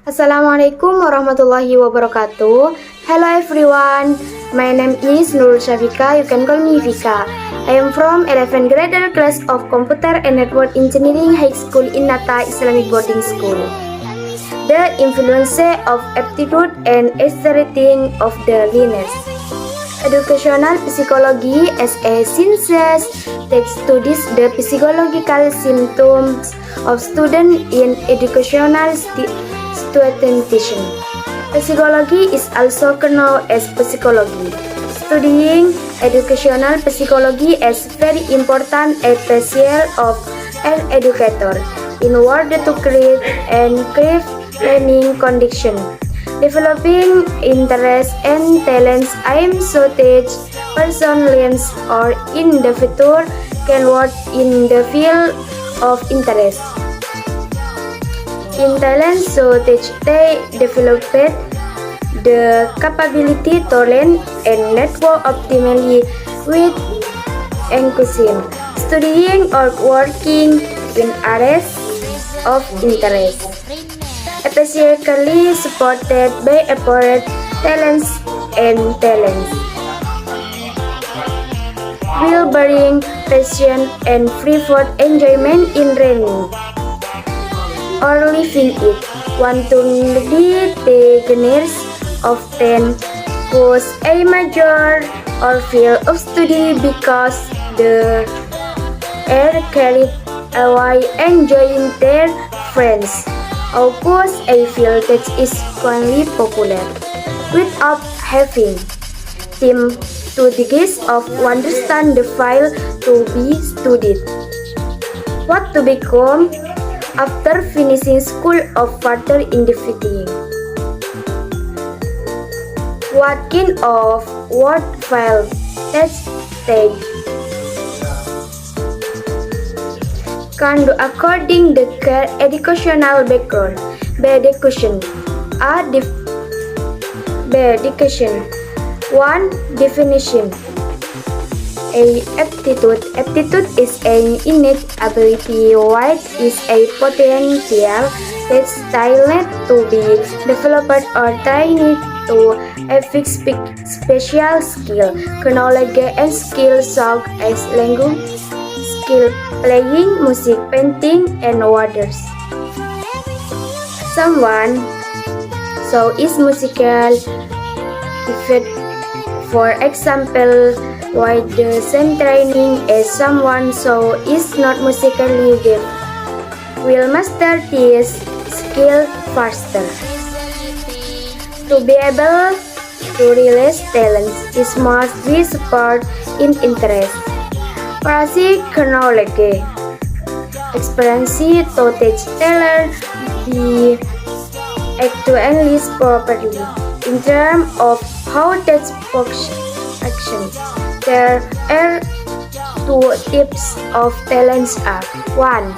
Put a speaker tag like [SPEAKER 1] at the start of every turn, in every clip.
[SPEAKER 1] Assalamualaikum warahmatullahi wabarakatuh. Hello everyone, my name is Nur Shafika, you can call me Vika. I am from 11th grader class of Computer and Network Engineering High School in Nata Islamic Boarding School. The influence of aptitude and exerting of the learners. Educational psychology as a science that studies the psychological symptoms of students in educational situation. Psychology is also known as psychology. Studying educational psychology is very important essential of an educator in order to create and craft learning conditions. Developing interest and talents aim so that person learns or in the future can work in the field of interest. In talent so that they develop the capability to learn and network optimally with inclusion, studying or working in areas of interest. Especially supported by apparent talents and talents will bring passion and free for enjoyment in learning or living it. Want to lead the beginners often choose a major or field of study because they are carried away enjoying their friends. Of course, a field that is quite popular, without having time to digest of understand the file to be studied. What to become after finishing school or further investigating? What kind of word file that they can do according to their educational background. Education. Education. 1. Definition. Aptitude. Aptitude is an innate ability which is a potential that's talent to be developed or trained to a fixed special skill, knowledge and skill such as language, skill playing, music, painting, and others. Someone so is musical gifted, for example, while the same training as someone so is not musically gifted will master this skill faster. To be able to realize talents, it must be support in interest. Practice knowledge, experience to teach talent be actually properly. In terms of how that action, there are two types of talents are 1.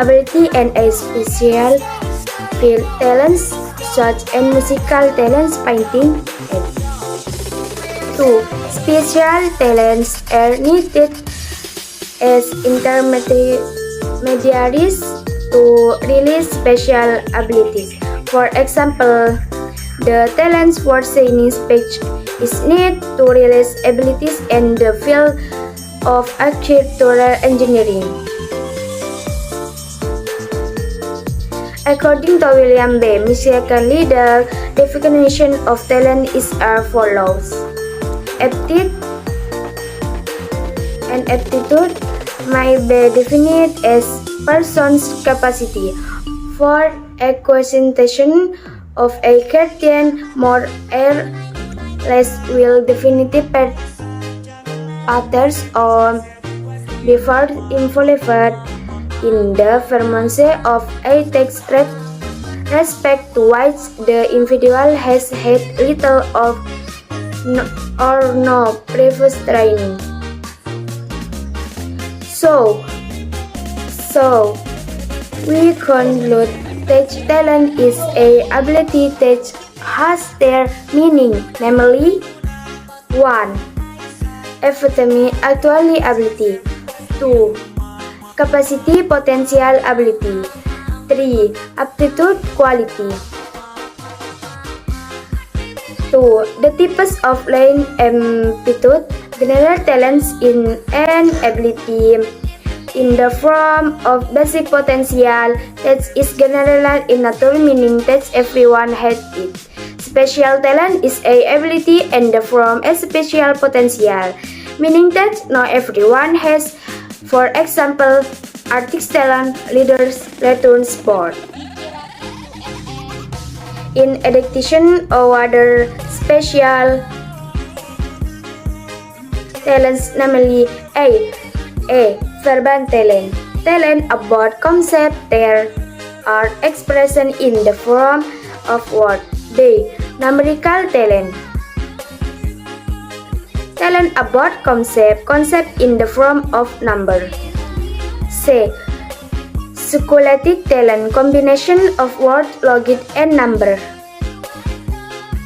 [SPEAKER 1] Ability and a special field talents such as musical talents, painting, and 2. Special talents are needed as intermediaries to release special abilities. For example, the talents for saying speech is needed to release abilities in the field of architectural engineering. According to William B. Musically, the definition of talent is as follows. Aptitude may be defined as person's capacity for acquisition of a certain more or less will definitive patterns or differ involved in the performance of a task respect to which the individual has had little or or no previous training. So we conclude that talent is a ability that has their meaning, namely 1. Epitome actually ability. 2. Capacity potential ability. 3. Aptitude quality. 2. The types of learning aptitude, general talents in an ability in the form of basic potential that is general in nature, meaning that everyone has it. Special talent is a ability in the form of special potential, meaning that not everyone has, for example, artist talent, leaders, return sport. In addition, other special talents, namely A. Verbal talent. Talent about concept that are expressed in the form of word. B. Numerical talent. Talent about concept in the form of number. C. Scholastic talent, combination of word, logic, and number.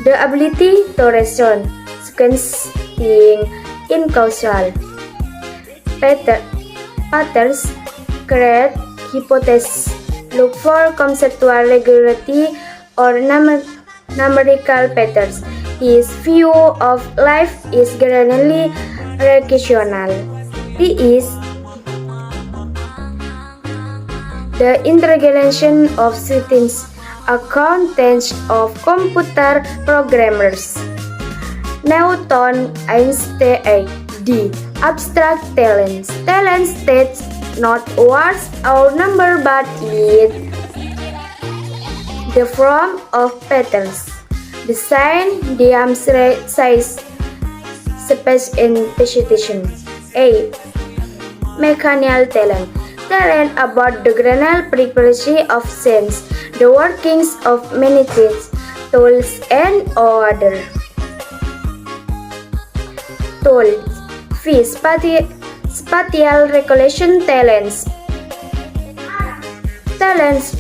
[SPEAKER 1] The ability to reason, sequencing in causal patterns, create hypotheses, look for conceptual regularity or numerical patterns. His view of life is generally rational. He is the integration of systems, accountants of computer programmers. Newton, Einstein. D. Abstract talents. Talents that not words or number but in the form of patterns, design, diagram, size, space, and precision. A. Mechanical talent. Talent about the granular frequency of sense, the workings of many things, tools, and order. Tools. V. Spatial recollection talents. Talents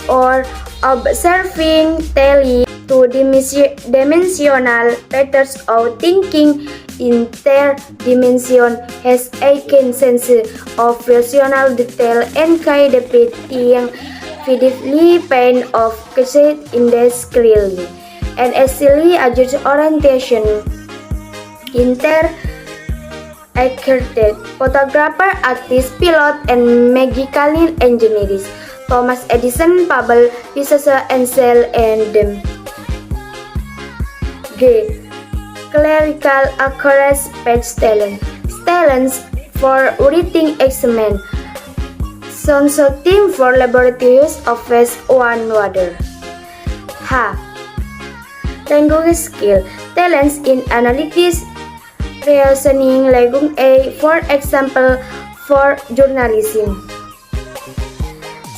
[SPEAKER 1] or observing, telling two-dimensional patterns of thinking in their dimension, has a keen sense of rational detail and can depict vividly pain of cassette index clearly, and easily adjust orientation in their accurate photographer, artist, pilot, and mechanical engineers. Thomas Edison, Pablo Picasso, Ansel, and them. G. Clerical accuracy page talent. Talents for reading examen. Consulting for laboratories of phase 1 water. H. Language skill. Talents in analytics, reasoning, language A, for example, for journalism.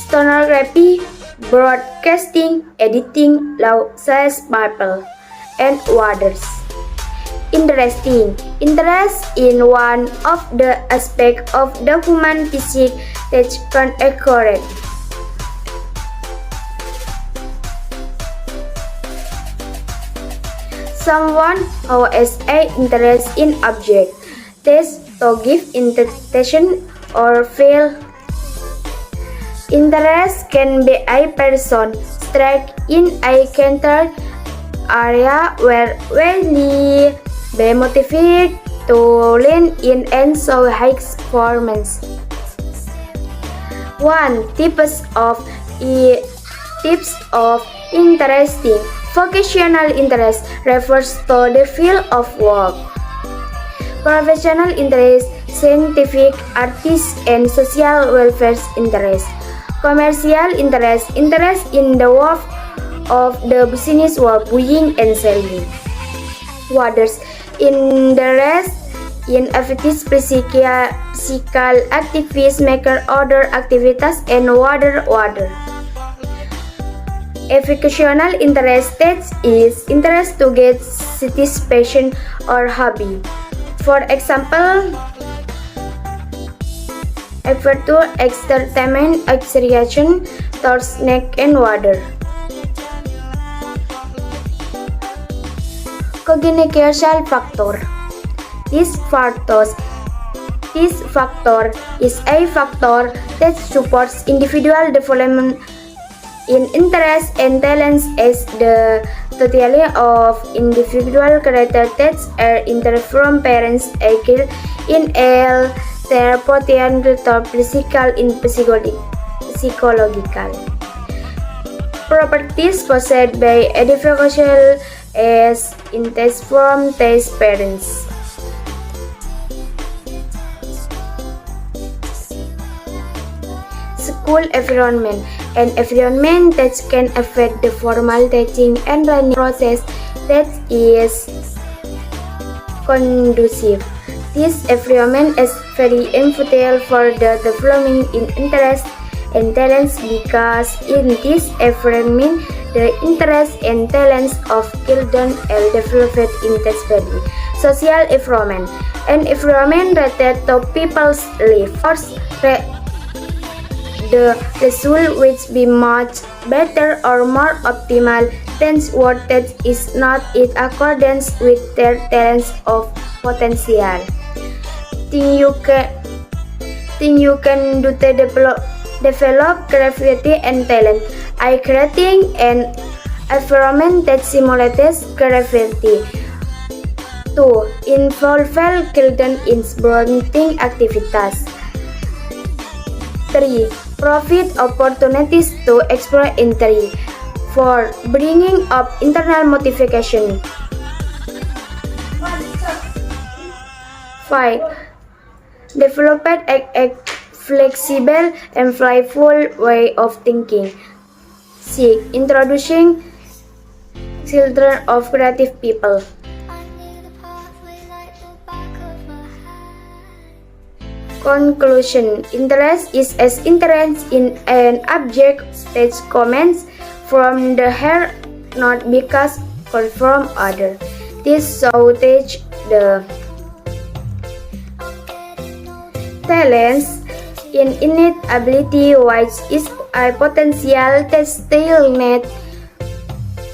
[SPEAKER 1] Stenography, broadcasting, editing, law, science, Bible, and others. Interesting. Interest in one of the aspects of the human physique that can accurate. Someone who has an interest in object, test to give interpretation or feel. Interest can be a person struck in a certain area where really be motivated to learn in and show high performance. 1. Types of interesting. Vocational interest refers to the field of work. Professional interest, scientific, artist, and social welfare interest. Commercial interest, interest in the work of the business of buying and selling. Others, interest in activities, physical activities, maker other activities, and water. Educational interest is interest to get satisfaction or hobby. For example, effort to entertainment, recreation, towards snack and water. Cognitive factor. This factor is a factor that supports individual development in interests and talents as the totality of individual characteristics are inter from parents skill in all therapeutic or physical in psychological properties possessed by educational as in test from test parents. School environment. An environment that can affect the formal teaching and learning process that is conducive. This environment is very important for the development in interest and talents because in this environment the interests and talents of children are developed intensively. Social environment. An environment related to people's lives. The result will be much better or more optimal than what that is not in accordance with their talents of potential. Thing you can do to develop creativity and talent. I creating an environment that simulates creativity. 2. Involve children in bonding activities. 3. Profit opportunities to explore interest. 4. Bringing up internal motivation. 5. Develop a flexible and playful way of thinking. 6. Introducing children of creative people. Conclusion. Interest is as interest in an object that comments from the heart, not because called from other. This should teach the talents in innate ability which is a potential that still needs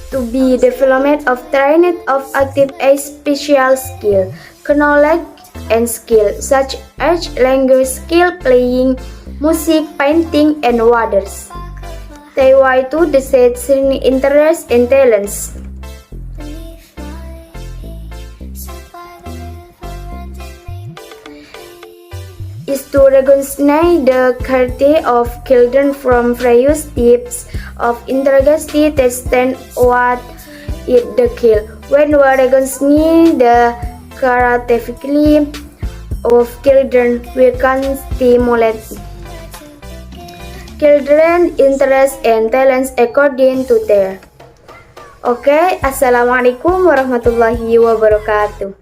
[SPEAKER 1] to be developed of trained of active a special skill, knowledge and skill such as language skill, playing music, painting and others. They why to decide interests and talents. Is to recognize the quality of children from various types of interest that stand what it the kill. When we recognize the characteristically of children, we can stimulate children's interests and talents according to their. Oke, assalamualaikum warahmatullahi wabarakatuh.